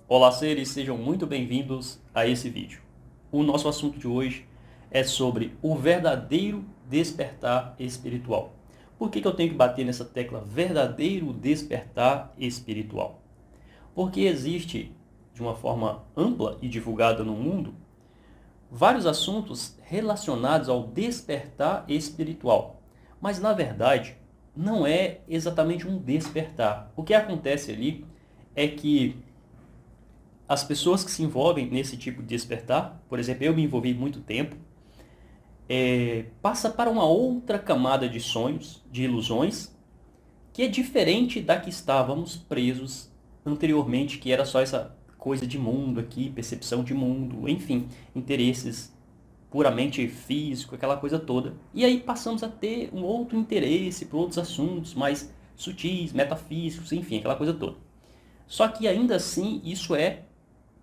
Olá, seres, sejam muito bem-vindos a esse vídeo. O nosso assunto de hoje é sobre o verdadeiro despertar espiritual. Por que eu tenho que bater nessa tecla verdadeiro despertar espiritual? Porque existe, de uma forma ampla e divulgada no mundo, vários assuntos relacionados ao despertar espiritual. Mas, na verdade, não é exatamente um despertar. O que acontece ali é que as pessoas que se envolvem nesse tipo de despertar, por exemplo, eu me envolvi muito tempo, passa para uma outra camada de sonhos, de ilusões, que é diferente da que estávamos presos anteriormente, que era só essa coisa de mundo aqui, percepção de mundo, enfim, interesses puramente físico, aquela coisa toda. E aí passamos a ter um outro interesse por outros assuntos mais sutis, metafísicos, enfim, aquela coisa toda. Só que ainda assim isso é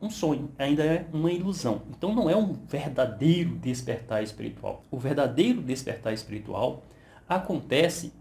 um sonho, ainda é uma ilusão. Então não é um verdadeiro despertar espiritual. O verdadeiro despertar espiritual acontece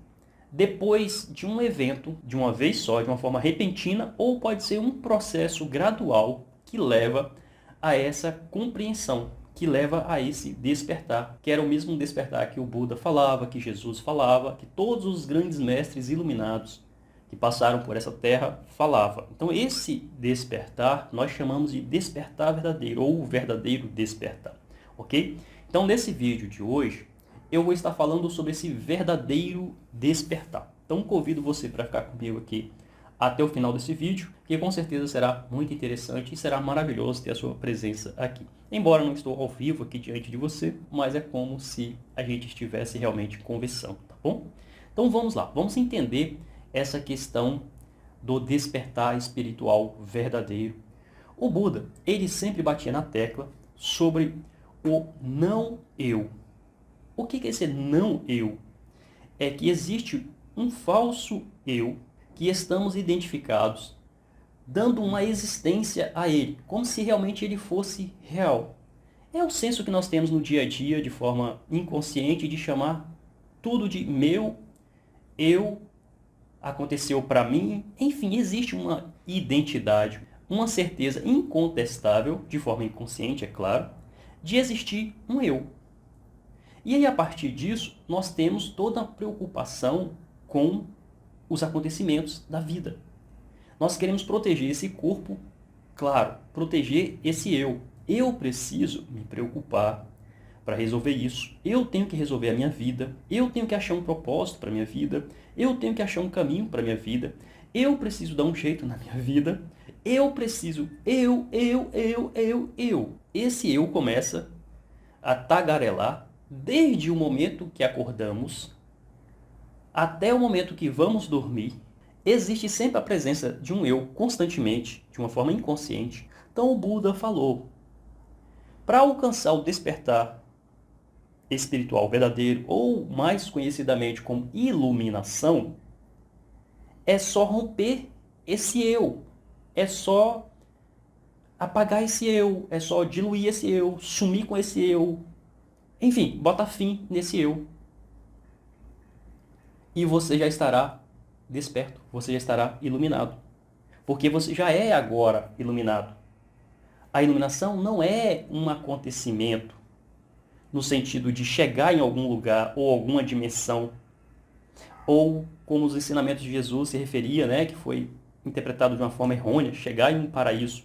depois de um evento, de uma vez só, de uma forma repentina, ou pode ser um processo gradual que leva a essa compreensão, que leva a esse despertar, que era o mesmo despertar que o Buda falava, que Jesus falava, que todos os grandes mestres iluminados que passaram por essa terra falava. Então esse despertar nós chamamos de despertar verdadeiro ou verdadeiro despertar, ok? Então nesse vídeo de hoje eu vou estar falando sobre esse verdadeiro despertar. Então convido você para ficar comigo aqui até o final desse vídeo, que com certeza será muito interessante e será maravilhoso ter a sua presença aqui. Embora não estou ao vivo aqui diante de você, mas é como se a gente estivesse realmente conversando, tá bom? Então vamos lá, vamos entender essa questão do despertar espiritual verdadeiro. O Buda, ele sempre batia na tecla sobre o não eu. O que é esse não eu? É que existe um falso eu que estamos identificados, dando uma existência a ele, como se realmente ele fosse real. É o senso que nós temos no dia a dia, de forma inconsciente, de chamar tudo de meu, eu, aconteceu para mim. Enfim, existe uma identidade, uma certeza incontestável, de forma inconsciente, é claro, de existir um eu. E aí, a partir disso, nós temos toda a preocupação com os acontecimentos da vida. Nós queremos proteger esse corpo, claro, proteger esse eu. Eu preciso me preocupar para resolver isso. Eu tenho que resolver a minha vida. Eu tenho que achar um propósito para a minha vida. Eu tenho que achar um caminho para a minha vida. Eu preciso dar um jeito na minha vida. Eu preciso. Eu. Esse eu começa a tagarelar desde o momento que acordamos até o momento que vamos dormir. Existe sempre a presença de um eu constantemente, de uma forma inconsciente. Então o Buda falou: para alcançar o despertar espiritual verdadeiro, ou mais conhecidamente como iluminação, é só romper esse eu, é só apagar esse eu, é só diluir esse eu, sumir com esse eu, enfim, botar fim nesse eu. E você já estará desperto, você já estará iluminado, porque você já é agora iluminado. A iluminação não é um acontecimento no sentido de chegar em algum lugar ou alguma dimensão, ou como os ensinamentos de Jesus se referia, né, que foi interpretado de uma forma errônea, chegar em um paraíso.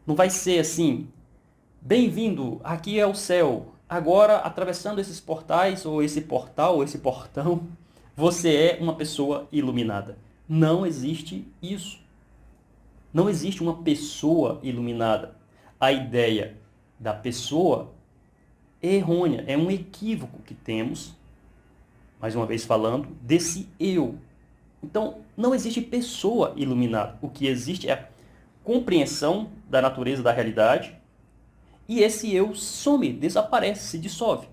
Não vai ser assim: bem-vindo, aqui é o céu. Agora, atravessando esses portais, ou esse portal, ou esse portão, você é uma pessoa iluminada. Não existe isso. Não existe uma pessoa iluminada. A ideia da pessoa é errônea, é um equívoco que temos, mais uma vez falando, desse eu. Então, não existe pessoa iluminada. O que existe é a compreensão da natureza da realidade, e esse eu some, desaparece, se dissolve.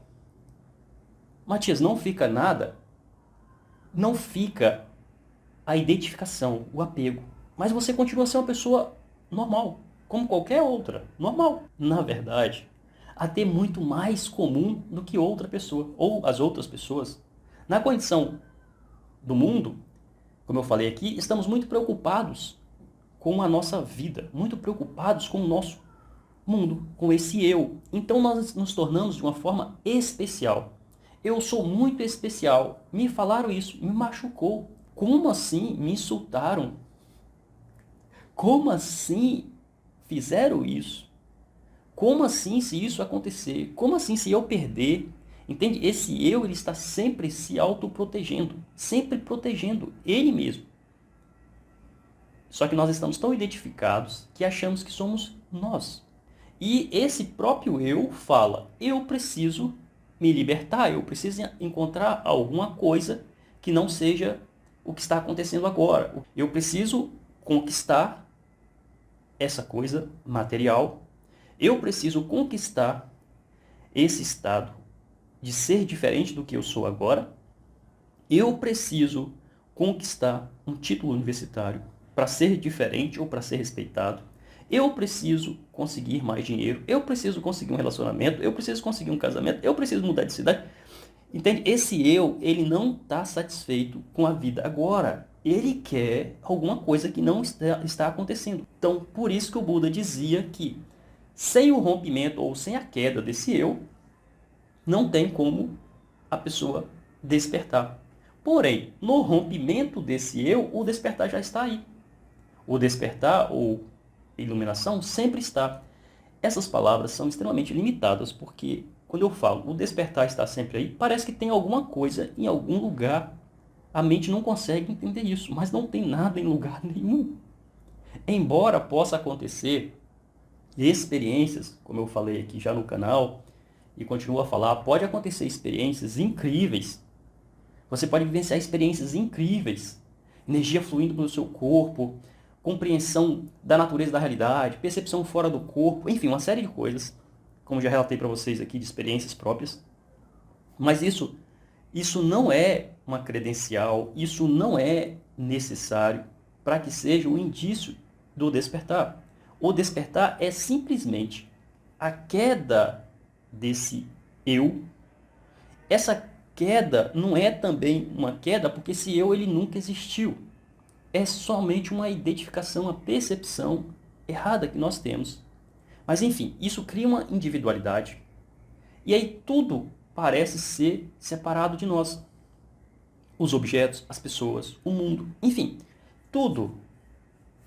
Matias, não fica nada? Não fica a identificação, o apego. Mas você continua sendo uma pessoa normal, como qualquer outra, normal. Na verdade, até muito mais comum do que outra pessoa, ou as outras pessoas. Na condição do mundo, como eu falei aqui, estamos muito preocupados com a nossa vida, muito preocupados com o nosso mundo, com esse eu. Então nós nos tornamos de uma forma especial. Eu sou muito especial. Me falaram isso, me machucou. Como assim me insultaram? Como assim fizeram isso? Como assim se isso acontecer? Como assim se eu perder? Entende? Esse eu, ele está sempre se autoprotegendo, sempre protegendo ele mesmo. Só que nós estamos tão identificados que achamos que somos nós. E esse próprio eu fala, eu preciso me libertar, eu preciso encontrar alguma coisa que não seja o que está acontecendo agora. Eu preciso conquistar essa coisa material, eu preciso conquistar esse estado de ser diferente do que eu sou agora, eu preciso conquistar um título universitário para ser diferente ou para ser respeitado, eu preciso conseguir mais dinheiro, eu preciso conseguir um relacionamento, eu preciso conseguir um casamento, eu preciso mudar de cidade. Entende? Esse eu, ele não está satisfeito com a vida agora. Ele quer alguma coisa que não está acontecendo. Então, por isso que o Buda dizia que sem o rompimento ou sem a queda desse eu, não tem como a pessoa despertar. Porém, no rompimento desse eu, o despertar já está aí. O despertar ou iluminação sempre está. Essas palavras são extremamente limitadas, porque quando eu falo o despertar está sempre aí, parece que tem alguma coisa em algum lugar. A mente não consegue entender isso, mas não tem nada em lugar nenhum. Embora possa acontecer experiências, como eu falei aqui já no canal, e continuo a falar, pode acontecer experiências incríveis. Você pode vivenciar experiências incríveis. Energia fluindo pelo seu corpo, compreensão da natureza da realidade, percepção fora do corpo, enfim, uma série de coisas, como já relatei para vocês aqui, de experiências próprias. Mas isso não é uma credencial, isso não é necessário para que seja um indício do despertar. O despertar é simplesmente a queda desse eu. Essa queda não é também uma queda porque esse eu ele nunca existiu. É somente uma identificação, uma percepção errada que nós temos. Mas enfim, isso cria uma individualidade. E aí tudo parece ser separado de nós. Os objetos, as pessoas, o mundo, enfim, tudo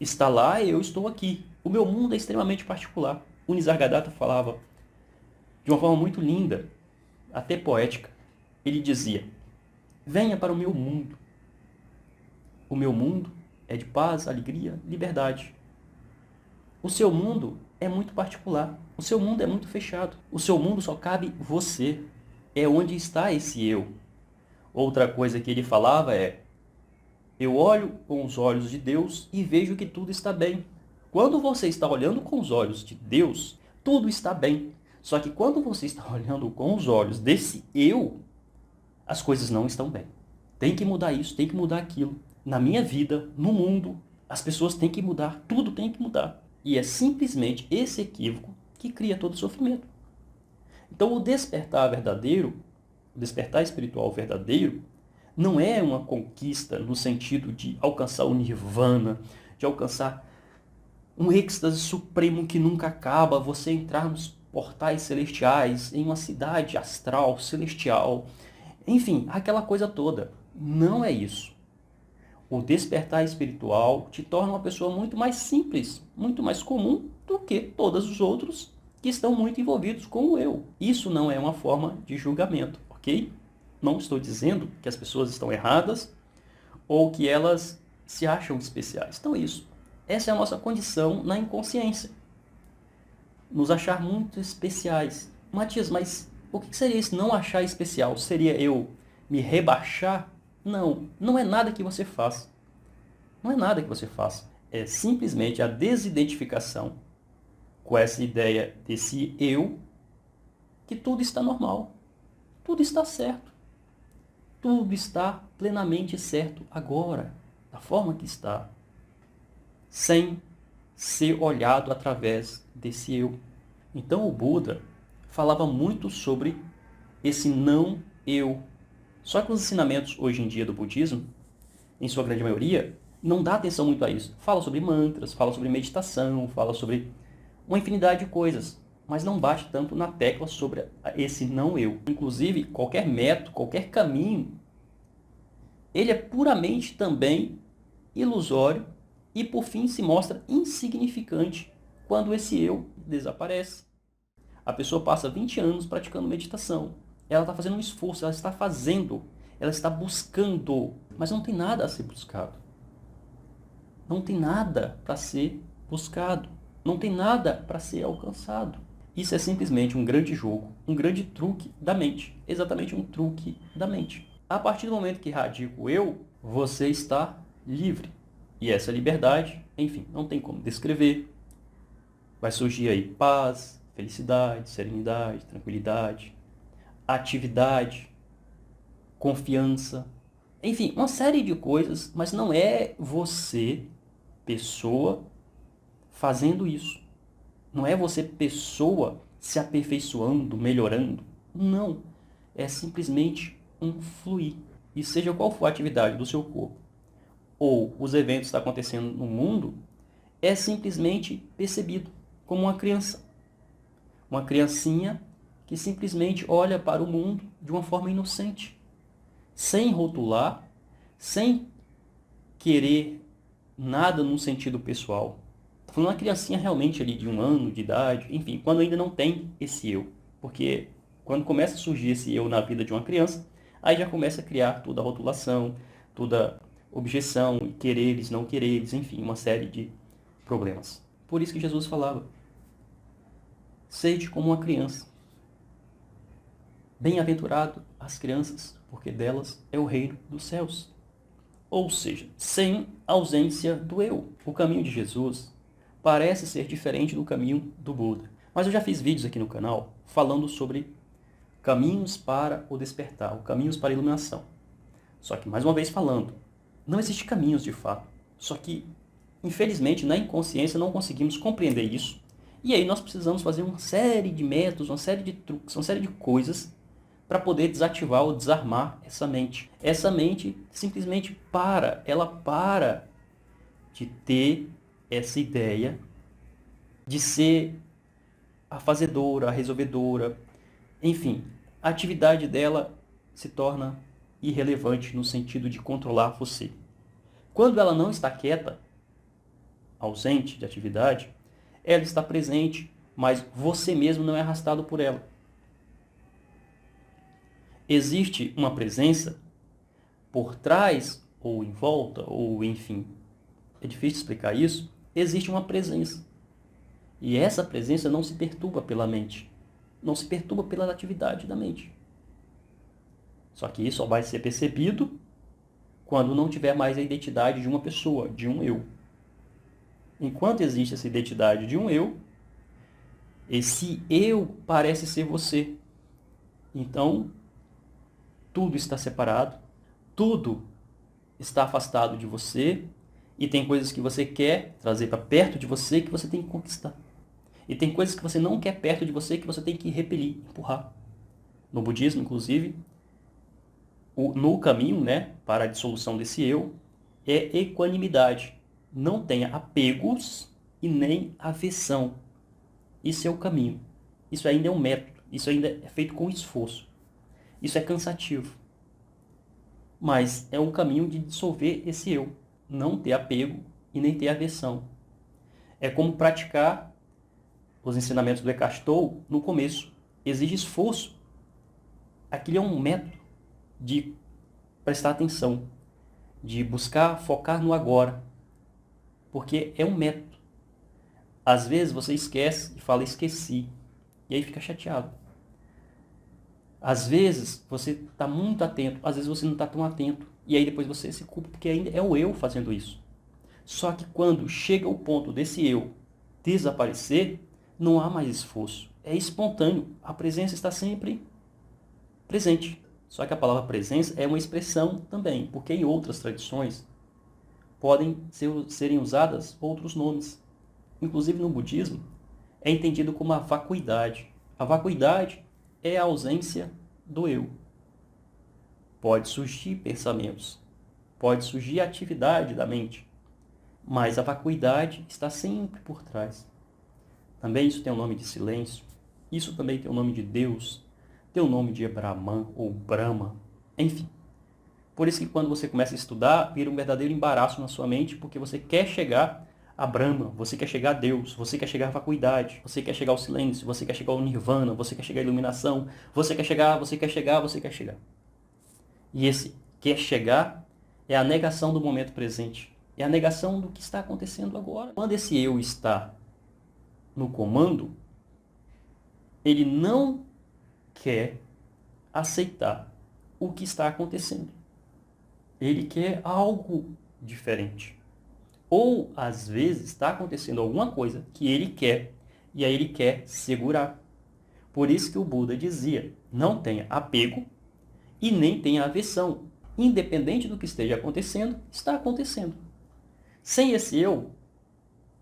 está lá e eu estou aqui. O meu mundo é extremamente particular. O Nisargadatta falava de uma forma muito linda, até poética. Ele dizia: venha para o meu mundo. O meu mundo é de paz, alegria, liberdade. O seu mundo é muito particular. O seu mundo é muito fechado. O seu mundo só cabe você. É onde está esse eu. Outra coisa que ele falava é: eu olho com os olhos de Deus e vejo que tudo está bem. Quando você está olhando com os olhos de Deus, tudo está bem. Só que quando você está olhando com os olhos desse eu, as coisas não estão bem. Tem que mudar isso, tem que mudar aquilo. Na minha vida, no mundo, as pessoas têm que mudar, tudo tem que mudar. E é simplesmente esse equívoco que cria todo o sofrimento. Então o despertar verdadeiro, o despertar espiritual verdadeiro, não é uma conquista no sentido de alcançar o nirvana, de alcançar um êxtase supremo que nunca acaba, você entrar nos portais celestiais, em uma cidade astral, celestial, enfim, aquela coisa toda. Não é isso. O despertar espiritual te torna uma pessoa muito mais simples, muito mais comum do que todos os outros que estão muito envolvidos com o eu. Isso não é uma forma de julgamento, ok? Não estou dizendo que as pessoas estão erradas ou que elas se acham especiais. Então essa é a nossa condição na inconsciência. Nos achar muito especiais. Matias, mas o que seria esse não achar especial? Seria eu me rebaixar? Não, não é nada que você faça. Não é nada que você faça. É simplesmente a desidentificação com essa ideia desse eu, que tudo está normal. Tudo está certo. Tudo está plenamente certo agora, da forma que está, sem ser olhado através desse eu. Então o Buda falava muito sobre esse não eu. Só que os ensinamentos hoje em dia do budismo, em sua grande maioria, não dá atenção muito a isso. Fala sobre mantras, fala sobre meditação, fala sobre uma infinidade de coisas, mas não bate tanto na tecla sobre esse não eu. Inclusive, qualquer método, qualquer caminho, ele é puramente também ilusório e, por fim, se mostra insignificante quando esse eu desaparece. A pessoa passa 20 anos praticando meditação. Ela está fazendo um esforço, ela está fazendo, ela está buscando, mas não tem nada a ser buscado. Não tem nada para ser buscado. Não tem nada para ser alcançado. Isso é simplesmente um grande jogo, um grande truque da mente. Exatamente um truque da mente. A partir do momento que radica o eu, você está livre. E essa liberdade, enfim, não tem como descrever. Vai surgir aí paz, felicidade, serenidade, tranquilidade, atividade, confiança. Enfim, uma série de coisas, mas não é você, pessoa, fazendo isso. Não é você, pessoa, se aperfeiçoando, melhorando. Não. É simplesmente um fluir. E seja qual for a atividade do seu corpo, ou os eventos que estão acontecendo no mundo, é simplesmente percebido como uma criança. Uma criancinha que simplesmente olha para o mundo de uma forma inocente, sem rotular, sem querer nada num sentido pessoal. Estou falando uma criancinha realmente ali de 1 ano de idade, enfim, quando ainda não tem esse eu. Porque quando começa a surgir esse eu na vida de uma criança, aí já começa a criar toda a rotulação, toda objeção, quereres, não quereres, enfim, uma série de problemas. Por isso que Jesus falava: sede como uma criança. Bem-aventurado as crianças, porque delas é o reino dos céus. Ou seja, sem ausência do eu. O caminho de Jesus parece ser diferente do caminho do Buda. Mas eu já fiz vídeos aqui no canal falando sobre caminhos para o despertar, caminhos para a iluminação. Só que, mais uma vez falando, não existem caminhos de fato. Só que, infelizmente, na inconsciência não conseguimos compreender isso. E aí nós precisamos fazer uma série de métodos, uma série de truques, uma série de coisas para poder desativar ou desarmar essa mente. Essa mente simplesmente ela para de ter essa ideia de ser a fazedora, a resolvedora, enfim, a atividade dela se torna irrelevante no sentido de controlar você. Quando ela não está quieta, ausente de atividade, ela está presente, mas você mesmo não é arrastado por ela. Existe uma presença por trás, ou em volta, ou enfim, é difícil explicar isso. Existe uma presença. E essa presença não se perturba pela mente. Não se perturba pela atividade da mente. Só que isso só vai ser percebido quando não tiver mais a identidade de uma pessoa, de um eu. Enquanto existe essa identidade de um eu, esse eu parece ser você. Então, tudo está separado, tudo está afastado de você, e tem coisas que você quer trazer para perto de você que você tem que conquistar. E tem coisas que você não quer perto de você que você tem que repelir, empurrar. No budismo, inclusive, no caminho, para a dissolução desse eu, é equanimidade. Não tenha apegos e nem aversão. Isso é o caminho. Isso ainda é um método. Isso ainda é feito com esforço. Isso é cansativo. Mas é um caminho de dissolver esse eu. Não ter apego e nem ter aversão. É como praticar os ensinamentos do Eckhart Tolle no começo. Exige esforço. Aquilo é um método de prestar atenção, de buscar focar no agora. Porque é um método. Às vezes você esquece e fala esqueci. E aí fica chateado. Às vezes você está muito atento, às vezes você não está tão atento. E aí depois você se culpa, porque ainda é o eu fazendo isso. Só que quando chega o ponto desse eu desaparecer, não há mais esforço. É espontâneo. A presença está sempre presente. Só que a palavra presença é uma expressão também, porque em outras tradições podem serem usadas outros nomes. Inclusive no budismo, é entendido como a vacuidade. A vacuidade é a ausência do eu. Pode surgir pensamentos, pode surgir atividade da mente, mas a vacuidade está sempre por trás. Também isso tem o nome de silêncio, isso também tem o nome de Deus, tem o nome de Brahman ou Brahma, enfim. Por isso que quando você começa a estudar, vira um verdadeiro embaraço na sua mente, porque você quer chegar a Brahma, você quer chegar a Deus, você quer chegar à vacuidade, você quer chegar ao silêncio, você quer chegar ao Nirvana, você quer chegar à iluminação, você quer chegar, você quer chegar, você quer chegar. E esse quer chegar é a negação do momento presente, é a negação do que está acontecendo agora. Quando esse eu está no comando, ele não quer aceitar o que está acontecendo. Ele quer algo diferente. Ou, às vezes, está acontecendo alguma coisa que ele quer, e aí ele quer segurar. Por isso que o Buda dizia, não tenha apego e nem tenha aversão. Independente do que esteja acontecendo, está acontecendo. Sem esse eu,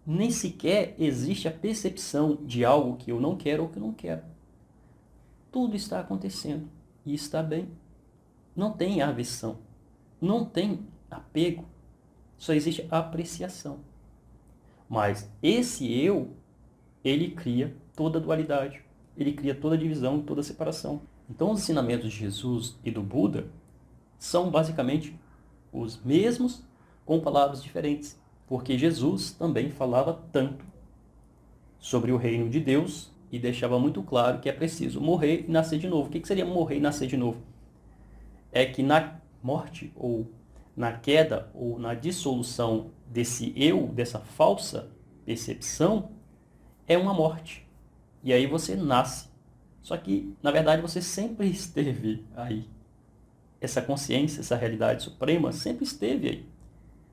nem sequer existe a percepção de algo que eu não quero ou que eu não quero. Tudo está acontecendo e está bem. Não tem aversão, não tem apego, só existe apreciação. Mas esse eu, ele cria toda a dualidade, ele cria toda a divisão, toda a separação. Então os ensinamentos de Jesus e do Buda são basicamente os mesmos com palavras diferentes, porque Jesus também falava tanto sobre o reino de Deus e deixava muito claro que é preciso morrer e nascer de novo. O que seria morrer e nascer de novo? É que na morte ou na queda ou na dissolução desse eu, dessa falsa percepção, é uma morte. E aí você nasce. Só que, na verdade, você sempre esteve aí. Essa consciência, essa realidade suprema sempre esteve aí,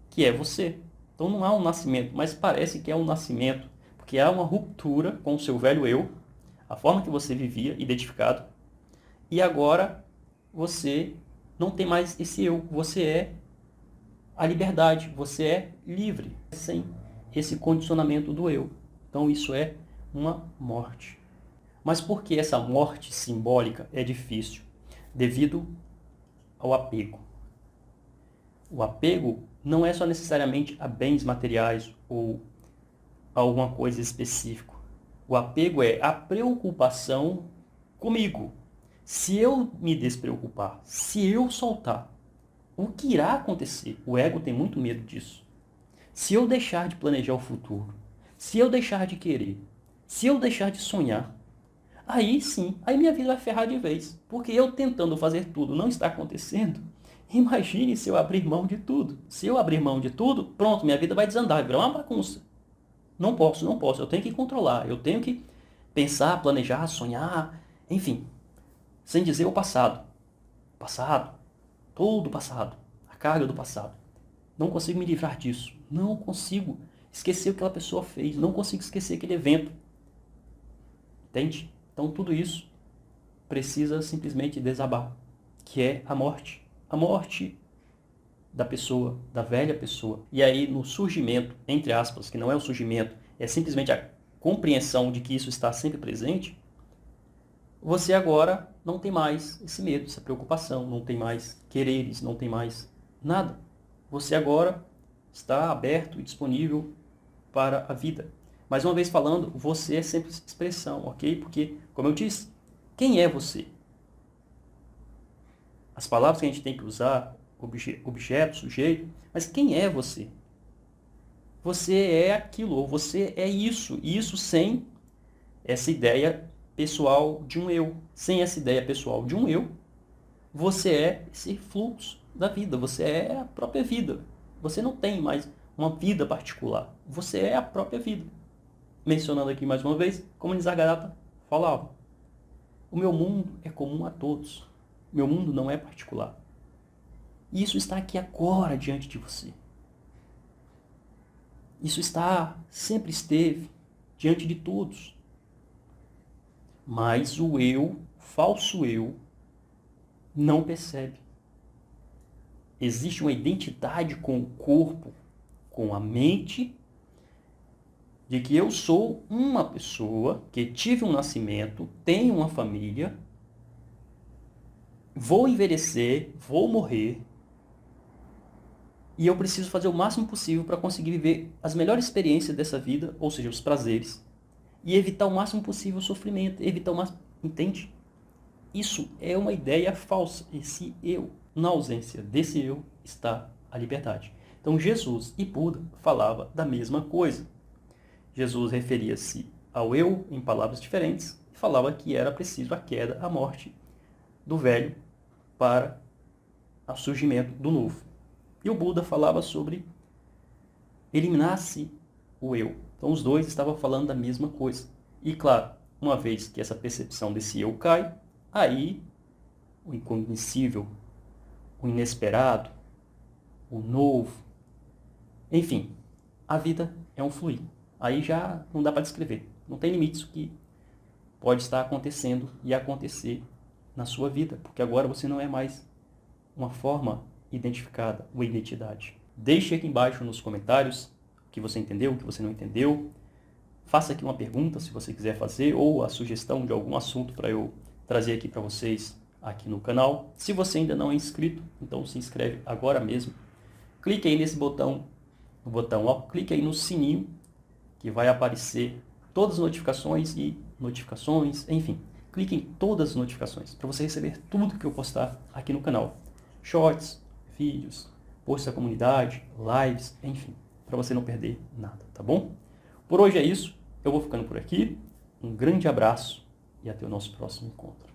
que é você. Então não há um nascimento, mas parece que é um nascimento, porque há uma ruptura com o seu velho eu, a forma que você vivia, identificado, e agora você não tem mais esse eu, você é a liberdade, você é livre, sem esse condicionamento do eu. Então isso é uma morte. Mas por que essa morte simbólica é difícil? Devido ao apego. O apego não é só necessariamente a bens materiais ou a alguma coisa específica. O apego é a preocupação comigo. Se eu me despreocupar, se eu soltar, o que irá acontecer? O ego tem muito medo disso. Se eu deixar de planejar o futuro, se eu deixar de querer, se eu deixar de sonhar, aí sim, aí minha vida vai ferrar de vez. Porque eu tentando fazer tudo não está acontecendo. Imagine se eu abrir mão de tudo. Se eu abrir mão de tudo, pronto, minha vida vai desandar, vai virar uma bagunça. Não posso, não posso. Eu tenho que controlar, eu tenho que pensar, planejar, sonhar, enfim. Sem dizer o passado. Passado, todo o passado, a carga do passado. Não consigo me livrar disso. Não consigo esquecer o que aquela pessoa fez. Não consigo esquecer aquele evento. Entende? Então tudo isso precisa simplesmente desabar, que é a morte. A morte da pessoa, da velha pessoa. E aí no surgimento, entre aspas, que não é o surgimento, é simplesmente a compreensão de que isso está sempre presente, você agora não tem mais esse medo, essa preocupação, não tem mais quereres, não tem mais nada. Você agora está aberto e disponível para a vida. Mais uma vez falando, você é sempre expressão, ok? Porque, como eu disse, quem é você? As palavras que a gente tem que usar, objeto, sujeito, mas quem é você? Você é aquilo, ou você é isso, e isso sem essa ideia pessoal de um eu. Sem essa ideia pessoal de um eu, você é esse fluxo da vida, você é a própria vida. Você não tem mais uma vida particular, você é a própria vida. Mencionando aqui mais uma vez, como Nisargadatta falava, o meu mundo é comum a todos, meu mundo não é particular. E isso está aqui agora diante de você. Isso sempre esteve diante de todos. Mas o eu, falso eu, não percebe. Existe uma identidade com o corpo, com a mente, de que eu sou uma pessoa que tive um nascimento, tenho uma família, vou envelhecer, vou morrer, E eu preciso fazer o máximo possível para conseguir viver as melhores experiências dessa vida, ou seja, os prazeres, e evitar o máximo possível o sofrimento, evitar o máximo... Entende? Isso é uma ideia falsa. Esse eu, na ausência desse eu, está a liberdade. Então Jesus e Buda falavam da mesma coisa. Jesus referia-se ao eu em palavras diferentes e falava que era preciso a queda, a morte do velho para o surgimento do novo. E o Buda falava sobre eliminar-se o eu. Então os dois estavam falando da mesma coisa. E claro, uma vez que essa percepção desse eu cai, aí o incognoscível, o inesperado, o novo, enfim, a vida é um fluir. Aí já não dá para descrever. Não tem limites o que pode estar acontecendo e acontecer na sua vida, porque agora você não é mais uma forma identificada, uma identidade. Deixe aqui embaixo nos comentários o que você entendeu, o que você não entendeu. Faça aqui uma pergunta, se você quiser fazer, ou a sugestão de algum assunto para eu trazer aqui para vocês aqui no canal. Se você ainda não é inscrito, então se inscreve agora mesmo. Clique aí nesse botão, clique aí no sininho, que vai aparecer todas as notificações, enfim. Clique em todas as notificações para você receber tudo que eu postar aqui no canal. Shorts, vídeos, posts da comunidade, lives, enfim, para você não perder nada, tá bom? Por hoje é isso, eu vou ficando por aqui. Um grande abraço e até o nosso próximo encontro.